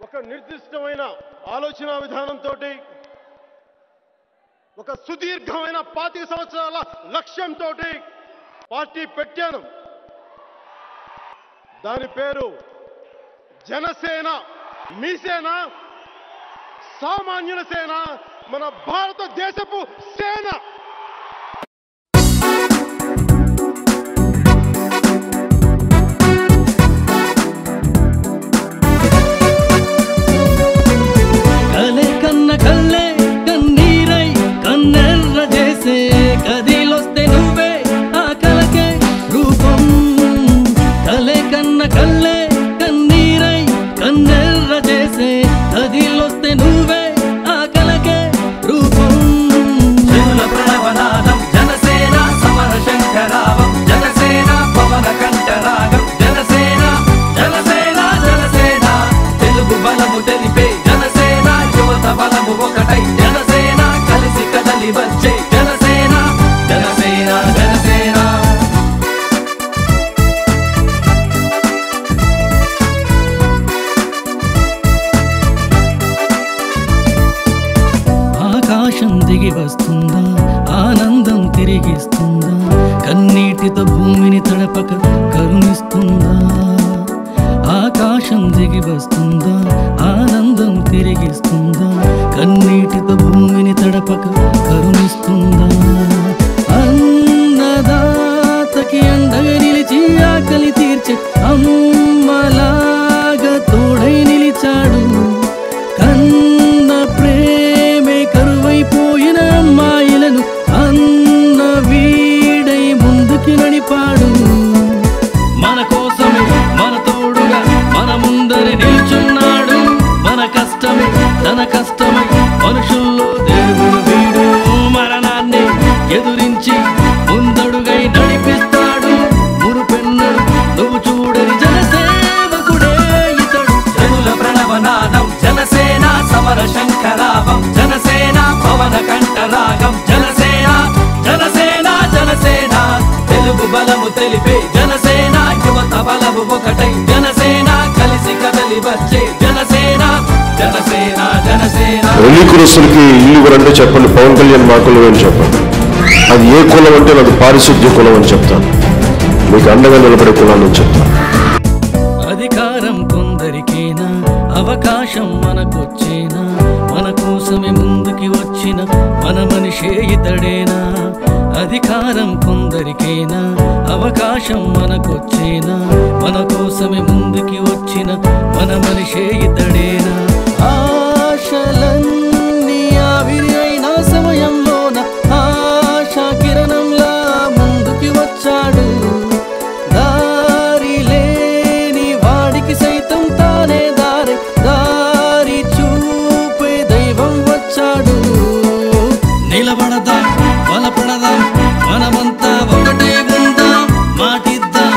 ఒక నిర్దిష్టమైన ఆలోచన విధానంతో ఒక సుదీర్ఘమైన 25 సంవత్సరాల లక్ష్యంతో పార్టీ పెట్టాను. దాని పేరు జనసేన. మీ సేన, సామాన్యుల సేన, మన భారతదేశపు సేన. కలే కన్న కల్లే కన్నీరై కన్నెర్ర చేసే కదిలొస్తే నువ్వే ఆ కలకే రూపం. కలే కన్న కల్లే కన్నీరై కన్నెర్ర చేసే కదిలొస్తే నువ్వే ఆ కలకే రూపం. జనుల ప్రణవనాదం జనసేన సమర శంకరావం జనసేన పవన కంఠరాగం జనసేన జనసేన జనసేన తెలుగు బలము తెలిపే జనసేన యువత బలము ఒకటై జనసేన కలిసి కదలి వచ్చే జనసేన జనసేన జనసేన. ఆకాశం దిగి వస్తుందా, ఆనందం తిరిగిస్తుందా, కన్నీటితో భూమిని తడపక కరుణిస్తుందా. ఆకాశం దిగి వస్తుందా, ఆనందం తిరిగిస్తుందా, కన్నీటితో భూమిని తడపక కరుణిస్తుందా. అన్నదాతకి అండగా నిలిచి ఆకలి తీర్చే అమ్మలాగా తోడై నిలిచాడు. కన్న ప్రేమే కరువైపోయిన అమ్మాయిలను అన్న వీడై ముందుకి నడిపాడు. మన కోసమే మన తోడుగా మన ముందరి నిల్చున్నాడు. మన కష్టమే తన కష్టమై మనుషుల్లో దేవుడు వీడు. మరణాన్ని ఎదురించి ముందడుగై నడిపిస్తాడు. మురుపెన్నడు నువ్వు చూడని జనసేవకుడే ఇతడు. జనుల ప్రణవనాదం జనసేన సమర శంకరావం జనసేన పవన కంఠరాగం జనసేన జనసేన జనసేన తెలుగు బలము తెలిపే జనసేన యువత బలము ఒకటై జనసేన కలిసి కదలి వచ్చే జనసేన జనసేన జనసేన. రెల్లి కురస్తులకి ఇల్లు ఇవ్వరంటే చెప్పండి, పవన్ కళ్యాణ్ మా కులం అని చెప్పండి. అది ఏ కులం అంటే నాకు పారిశుద్ధ్య కులం అని చెప్తాను. మీకు అండగా నిలబడే కులాన్ని చెప్తాను. అధికారం కొందరికేనా, అవకాశం మనకొచ్చేనా, మన కోసమే ముందుకి వచ్చిన మన మనిషే ఇతడేనా. అధికారం కొందరికేనా, అవకాశం మనకొచ్చేనా, మన కోసమే ముందుకి వచ్చిన మన మనిషే ఇతడేనా. ఆశలన్నీ ఆవిరి అయిన సమయంలోన ఆశా కిరణంలా ముందుకి వచ్చాడు. దారి లేని వాడికి సైతం తానే దారి చూపే దైవం వచ్చాడు. నిలబడదాం, బలపడదాం, మనమంతా ఒకటే ఉందాం. మాటిద్దాం,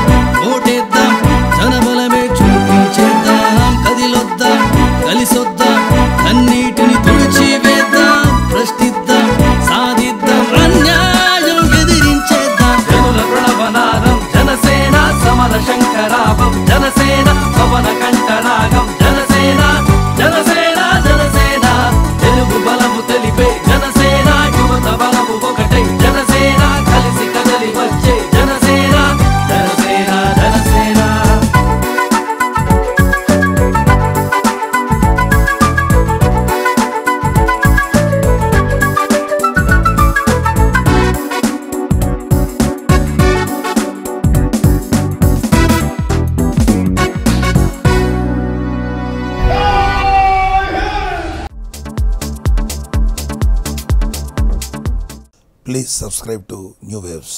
ఓటేద్దాం, జనబలమే చూపించేద్దాం. కదిలొద్దాం, కలిసొద్దాం, కన్నీటిని తుడిచి వేద్దాం. ప్రశ్నిద్దాం, సాధిద్దాం, అన్యాయం ఎదిరించేద్దాం. జనుల ప్రణవనాదం జనసేన సమర శంకరావం జనసేన పవన కంఠరాగం జనసేన జనసేన జనసేన తెలుగు బలము తెలిపే జనసేన యువత బలము ఒకటై జనసేన కలిసి కదలి వచ్చే Janasena Janasena Janasena. Please subscribe to New Waves.